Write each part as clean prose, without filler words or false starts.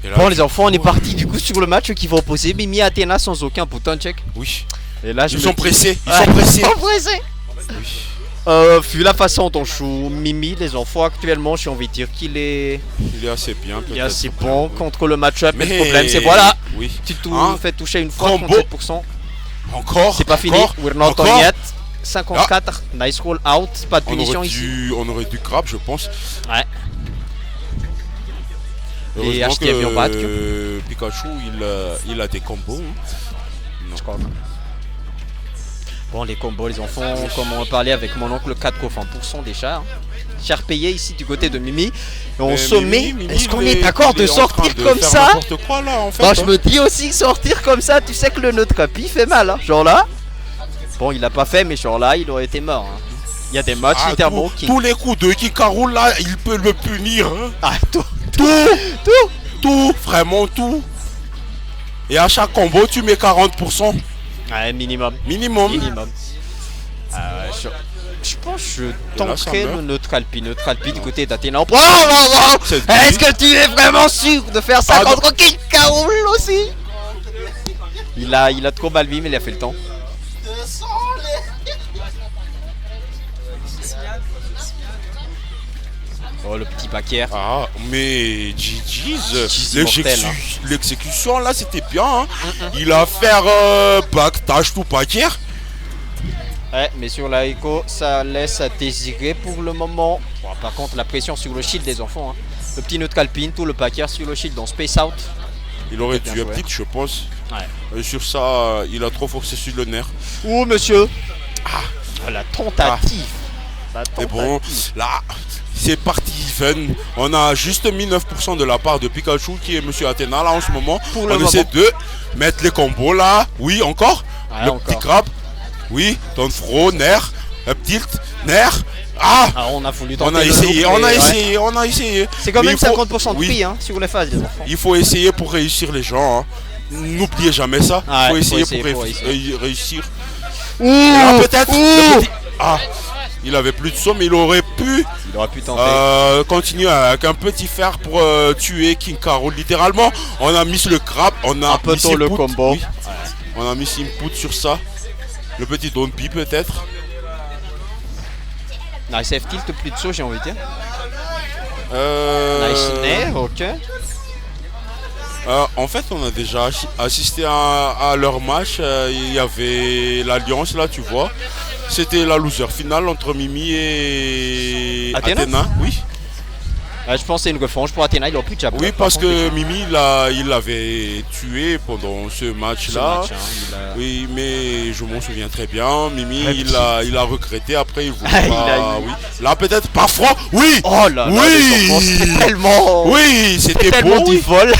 Là, bon les enfants, on est parti du coup sur le match qui va opposer Mimi et Athéna sans aucun bouton check. Oui. Et là, Ils sont pressés. Ils sont pressés. Oui. Vu la façon dont joue Mimi, les enfants actuellement, j'ai envie de dire qu'il est... Il est assez bien. Il est assez bon contre le match-up. Mais le Mais problème, c'est voilà. Oui. Tu te Hein? fais toucher une fois, Combo. 37%. Encore. C'est pas fini. Encore. We're not Encore. on yet. 54. Nice roll out. Pas de punition ici. On aurait dû grab, je pense. Ouais. Et Heureusement HTM Urbat que Pikachu, il a des combos. Hein. Je crois. Bon, les combos, les enfants, comme on parlait avec mon oncle 4,20% déjà. Hein. Cher payé ici du côté de Mimi. Et on se met. Est-ce qu'on est d'accord de sortir comme ça? Quoi, là, en fait, bah, je me dis aussi sortir comme ça, tu sais que le nôtre capi fait mal. Hein. Genre là. Bon, il l'a pas fait, mais genre là, il aurait été mort. Hein. Il y a des matchs littéralement qui. Tous les coups de Kikaru là, il peut le punir. Hein. Ah, Tout, vraiment tout. Et à chaque combo, tu mets 40%. Ouais, minimum. Minimum. Je pense que je tenterai le Neutralpi du côté d'Athéna. Oh, est-ce que tu es vraiment sûr de faire ça contre Kikaru aussi? Il a trop mal vu, mais il a fait le temps. Oh, le petit backer. Ah, mais GG's, hein. l'exécution là c'était bien. Hein. Il a fait backdash tout backer. Ouais, mais sur la Echo, ça laisse à désirer pour le moment. Bon, par contre, la pression sur le shield des enfants. Hein. Le petit Neutralpine, tout le backer sur le shield dans Space Out. Il aurait dû uptick, je pense. Ouais. Et sur ça, il a trop forcé sur le nerf. Oh, monsieur. La tentative. Mais bon, là, c'est parti even. On a juste mis 9% de la part de Pikachu qui est Monsieur Athéna là en ce moment. On essaie de mettre les combos là. Oui, encore. Ouais, le petit grab. Oui, Tonfro, nerf. Up tilt, nerf. Ah, on a voulu on a essayé, on a essayé. C'est quand même 50% de prix hein, sur les phases des enfants. Il faut essayer pour réussir les gens. Hein. N'oubliez jamais ça. Il faut essayer pour réussir. Peut-être. Ah, il avait plus de saut, mais il aurait pu tenter. Continuer avec un petit fer pour tuer King Carol. Littéralement, on a mis le grab, on a mis le combo. Oui. On a mis input sur ça. Le petit Donpi peut-être. Nice F tilt, plus de saut, j'ai envie de dire. Nice nair, ok. En fait, on a déjà assisté à leur match. Il y avait l'alliance là, tu vois. C'était la loser finale entre Mimi et Athéna. Oui. Je pense que c'est une revanche pour Athéna, il aurait pu déjà. Oui, parce que Mimi, il l'avait tué pendant ce match-là. Oui, mais je m'en souviens très bien. Mimi, il a regretté. Après, il voulait pas. Oui. Là, peut-être pas froid. Oui. Oh là là, c'était tellement. Oui, c'était beau. Oui. Vol.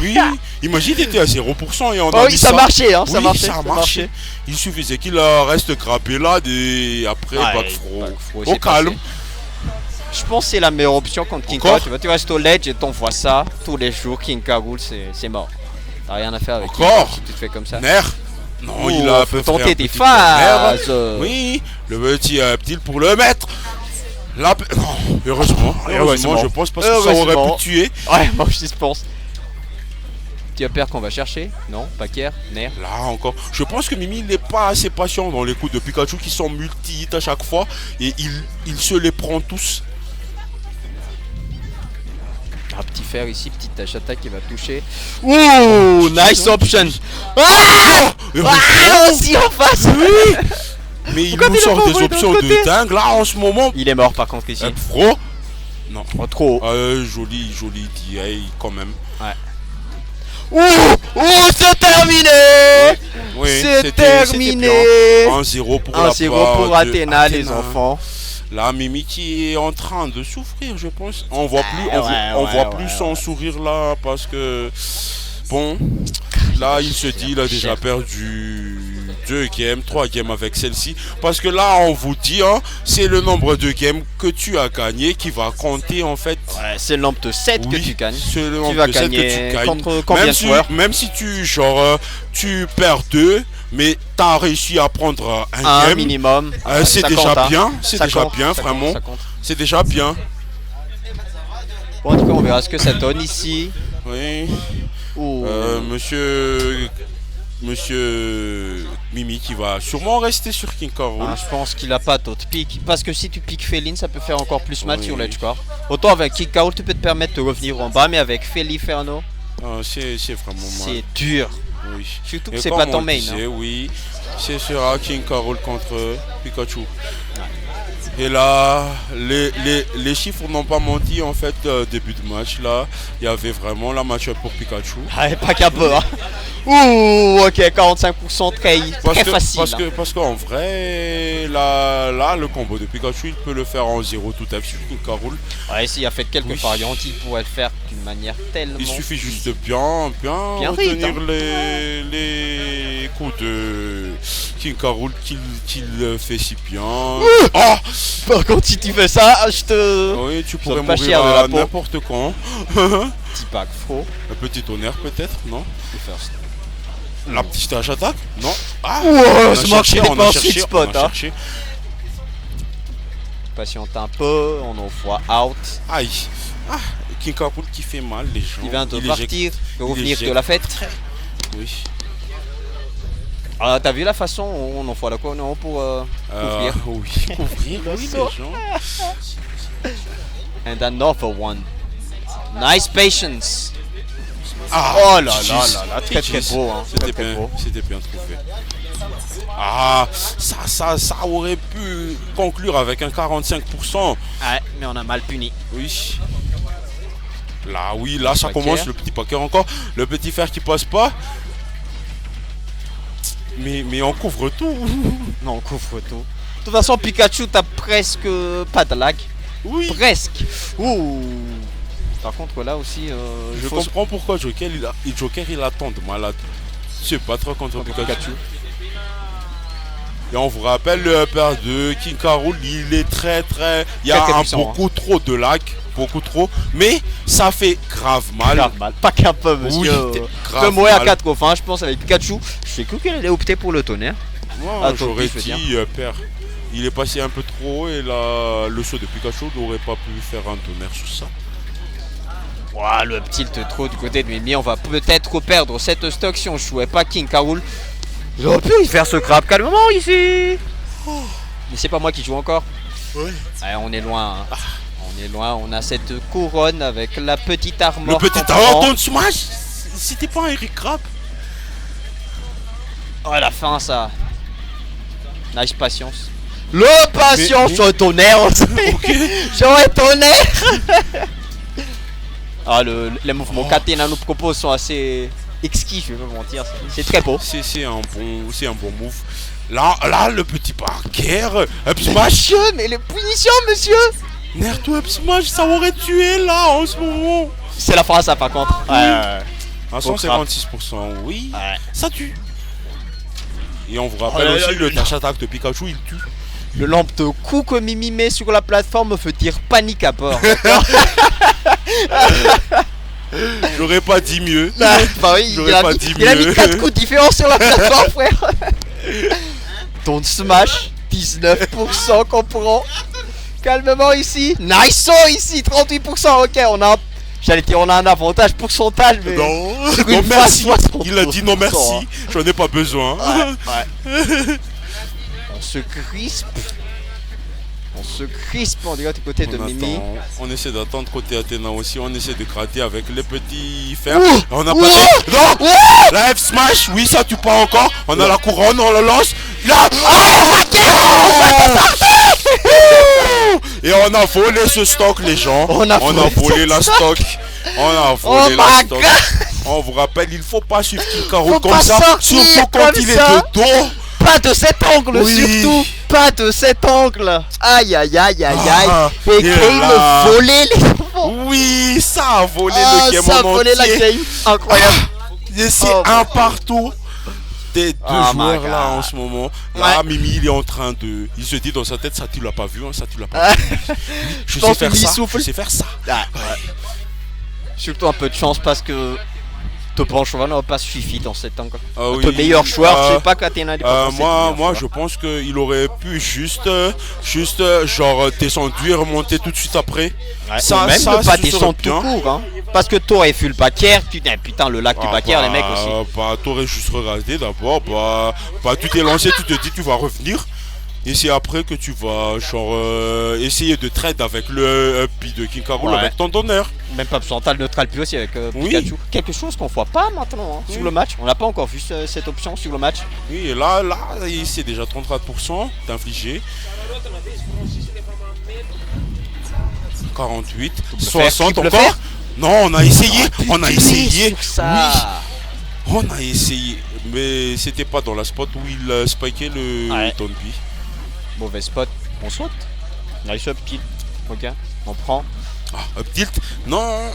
Oui. Imagine, il était à 0% et on a mis ça marchait, hein, ça marchait. Il suffisait qu'il reste grappé là et après backfro. Au calme. Je pense que c'est la meilleure option contre King K. Tu restes au ledge et t'envoies ça tous les jours. King K Rule, c'est mort. T'as rien à faire avec King K si tu te fais comme ça. Nerf. Non, il a fait tenter des phases. Oui, le petit petit pour le mettre. Là, non, heureusement, je pense parce que ça aurait pu tuer. Ouais, moi je pense. Petit upper qu'on va chercher. Non, Packer, nerf. Là encore. Je pense que Mimi n'est pas assez patient dans les coups de Pikachu qui sont multi-hits à chaque fois. Et il se les prend tous. Un petit fer ici, petite tâche attaque qui va toucher. Ouh, nice option. Aussi en face. Oui. Mais il nous sort des options de dingue là en ce moment. Il est mort par contre ici. Fro. Non. Trop. Joli DA quand même. Ouais. C'est terminé. Oui, c'est terminé. 1-0 pour Athéna, les enfants. Là, Mimi qui est en train de souffrir, je pense. On voit plus son sourire là parce que bon, là il se dit il a déjà perdu 2 games, 3 games avec celle-ci. Parce que là on vous dit hein, c'est le nombre de games que tu as gagné qui va compter en fait. Ouais, c'est le nombre de 7 que tu gagnes. C'est le nombre de 7 que tu gagnes. Contre combien de joueurs? Même si tu perds 2. Mais t'as réussi à prendre un game minimum. C'est déjà bien. C'est déjà bien, vraiment. C'est déjà bien. Bon, en tout cas, on verra ce que ça donne ici. Oui. Oh. Monsieur Mimi qui va sûrement rester sur King K. Rool. Je pense qu'il a pas d'autres pics. Parce que si tu piques Féline, ça peut faire encore plus mal sur l'edge core. Autant avec King K. Rool, tu peux te permettre de revenir en bas, mais avec Feliferno, c'est vraiment mal. C'est dur. Oui. Surtout que c'est pas ton main. Oui, ce sera King K. Rool contre Pikachu. Et là, les chiffres n'ont pas menti en fait début de match. Là, il y avait vraiment la match-up pour Pikachu. Pas qu'un peu. Hein. Ouh, ok, 45% très facile. Parce qu'en vrai, là, le combo de Pikachu, il peut le faire en 0 tout à fait sur King K. Rool. Ouais, s'il a fait quelques variantes, il pourrait le faire d'une manière tellement. Il suffit juste de bien retenir les coups de King K. Rool qu'il fait si bien. Par contre, si tu fais ça, je te. Oui, tu pourrais mourir à n'importe quand. Petit pack faux. Un petit tonnerre peut-être, non? La petite dash attaque? Non. On a cherché. Patiente un peu, on envoie out. Aïe. King K. Rool qui fait mal les gens. Il vient de partir, de revenir de la fête. Oui. T'as vu la façon où on envoie la quoi non pour couvrir? Oui, couvrir les gens. And another one. Nice patience. Oh là, très beau. Hein. C'était bien trouvé. Ça aurait pu conclure avec un 45%. Ouais, mais on a mal puni. Oui. Là, ça commence, le petit paquet encore. Le petit fer qui passe pas. Mais on couvre tout. Non, on couvre tout. De toute façon, Pikachu, t'as presque pas de lag. Oui. Presque. Ouh. Par contre, là aussi, je comprends pourquoi Joker il attend de malade. Se battre contre Pikachu. Et on vous rappelle le père de King K. Rool, il est très. Il y a beaucoup trop de lag. Beaucoup trop. Mais ça fait grave mal. Pas qu'un peu, monsieur. Oui, de mourir à 4 au fin, je pense, avec Pikachu. Je sais que qu'il allait opter pour le tonnerre. Moi, j'aurais dit, père. Il est passé un peu trop haut et là, le saut de Pikachu n'aurait pas pu faire un tonnerre sur ça. Le tilt trop du côté de Mimi. On va peut-être perdre cette stock si on jouait pas King K. Rool. J'aurais pu y faire ce crap calmement ici. Mais c'est pas moi qui joue encore. Oui. On est loin. Hein. On est loin. On a cette couronne avec la petite armure. Le petit armure de Smash. C'était pas un Eric Crab. À la fin, ça. Nice patience. Le patience sur le tonnerre. J'aurais tonnerre. Les mouvements qu'Athéna nous propose sont assez exquis, je vais pas mentir. C'est très beau. C'est un bon move. Là, le petit parquet. Up smash. Mais les punitions, monsieur. Nerto up smash, ça aurait tué là en ce moment. C'est la fin, ça par contre. À 156%, oui. Ça tue. Et on vous rappelle aussi le dash attack de Pikachu, il tue. Le lampe de coup que Mimi met sur la plateforme fait dire panique à bord. J'aurais pas dit mieux. Il a mis 4 coups différents sur la plateforme, frère. Ton smash, 19% qu'on prend. Calmement ici. Nice ici, 38%. Ok, j'allais dire on a un avantage pourcentage, mais non merci. Il a dit non merci. J'en ai pas besoin. On se crispe, on dirait du côté de Mimi. On essaie d'attendre côté Athéna aussi. On essaie de gratter avec les petits fers. On a pas non. La F smash, oui ça tue pas encore. On a la couronne, on la lance. Là. Et on a volé ce stock les gens. On a volé la stock. On a volé la stock. On vous rappelle, il faut pas suivre King K. Rool comme ça. Surtout quand il est de dos. Pas de cet angle surtout. Pas de cet angle. Aïe. Et le voler les. Oui, ça a volé le game. Ça a volé la game. Incroyable. C'est un partout. Des deux joueurs là en ce moment. Là, Mimi il est en train de. Il se dit dans sa tête, ça tu l'as pas vu, ça tu l'as pas vu. Je sais faire ça. Surtout un peu de chance parce que te penches, on va pas suffit dans cette temps. Oui, le meilleur joueur, je sais pas qu'Athéna. Moi, je pense qu'il aurait pu juste genre descendu et remonter tout de suite après. Ouais, ça, même ne pas descendre tout court, hein. Parce que t'aurais fait le backer, putain le lac du backer, les mecs aussi. T'aurais juste regardé d'abord, tu t'es lancé, tu te dis tu vas revenir. Et c'est après que tu vas genre essayer de trade avec le Pi de King K. Rool avec ton donneur. Même pas besoin, t'as le neutral Pi aussi avec Pikachu. Quelque chose qu'on voit pas maintenant sur le match. On n'a pas encore vu cette option sur le match. Oui, et là c'est déjà 33% d'infligé. 48, 60 encore. Non, on a essayé, on a essayé. Ça. Oui, on a essayé, mais c'était pas dans la spot où il spikait le Don P. Mauvais spot, on saute. Nice up tilt. Ok, on prend. Up tilt, non.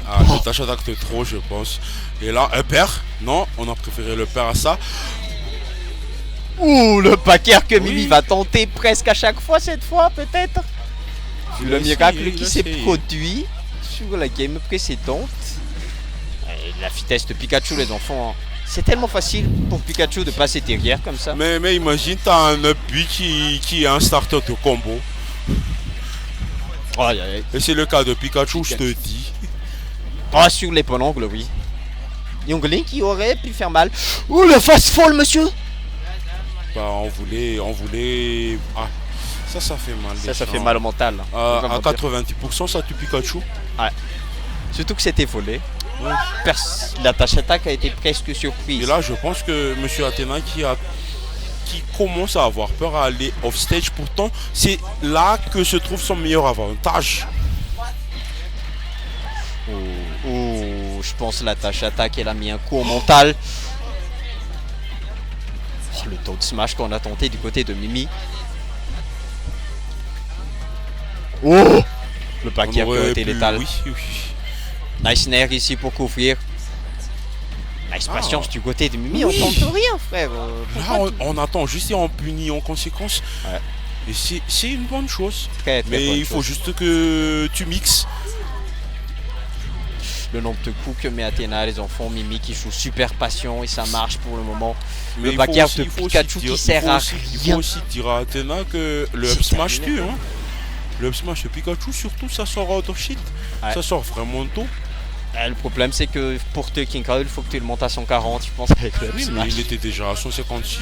Le dash attack de trop, je pense. Et là, upper, non, on a préféré le pair à ça. Ouh, le backer que Mimi va tenter presque à chaque fois cette fois, peut-être. Le miracle qui s'est produit sur la game précédente. La vitesse de Pikachu, les enfants. C'est tellement facile pour Pikachu de passer derrière comme ça. Mais imagine, t'as un up-B qui est un starter de combo. Et c'est le cas de Pikachu, je te dis. Sur les penongles, oui. Yongling qui aurait pu faire mal. Ouh, le fast fall, monsieur. On voulait. Ça fait mal. Ça fait mal au mental. À 90%, ça tue Pikachu. Ouais. Surtout que c'était volé. La tâche attaque a été presque surprise. Et là, je pense que Monsieur Athéna qui commence à avoir peur à aller off stage. Pourtant, c'est là que se trouve son meilleur avantage. Je pense que la tâche attaque, elle a mis un coup au mental. Le taux de smash qu'on a tenté du côté de Mimi. Le backer qui a été létal. Oui. Nice nair ici pour couvrir. Nice patience du côté de Mimi, on tente rien, frère. Là, on attend juste et on punit en conséquence. Et c'est une bonne chose. Très mais bonne il faut juste que tu mixes. Le nombre de coups que met Athéna, les enfants, Mimi qui joue super patient et ça marche pour le moment. Mais le backer de Pikachu qui sert à rien. Il faut aussi dire à Athéna que le up smash tue. Le up smash de Pikachu, surtout, ça sort out of shit. Ça sort vraiment tôt. Le problème, c'est que pour te King K. Rool, il faut que tu le montes à 140, je pense, avec le up smash. Mais il était déjà à 156.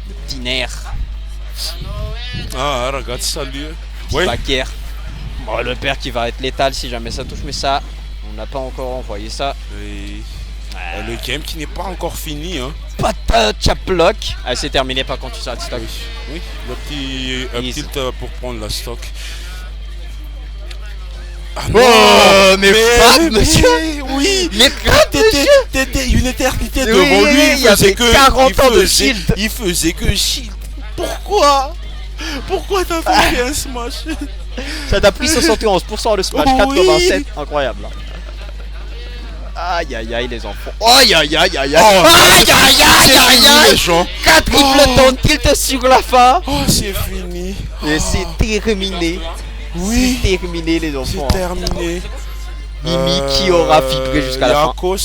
Le petit nerf. Regarde ça, lui. Backer. Le père qui va être létal si jamais ça touche, mais ça, on n'a pas encore envoyé ça. Le game qui n'est pas encore fini. Pas de chaplock. C'est terminé par contre tu sors de stock. Oui, le petit up tilt pour prendre la stock. Mais monsieur. Oui. Mais t'étais une éternité devant lui. Il faisait que 40 ans de shield. Il faisait que shield. Pourquoi t'as fait un smash? Ça t'a pris 71% le smash, 87, incroyable. Aïe les enfants. Aïe 4 triples ton tilt sur la fin. C'est fini. Et c'est terminé. Oui. C'est terminé les enfants. C'est terminé. Mimi qui aura vibré jusqu'à la fin.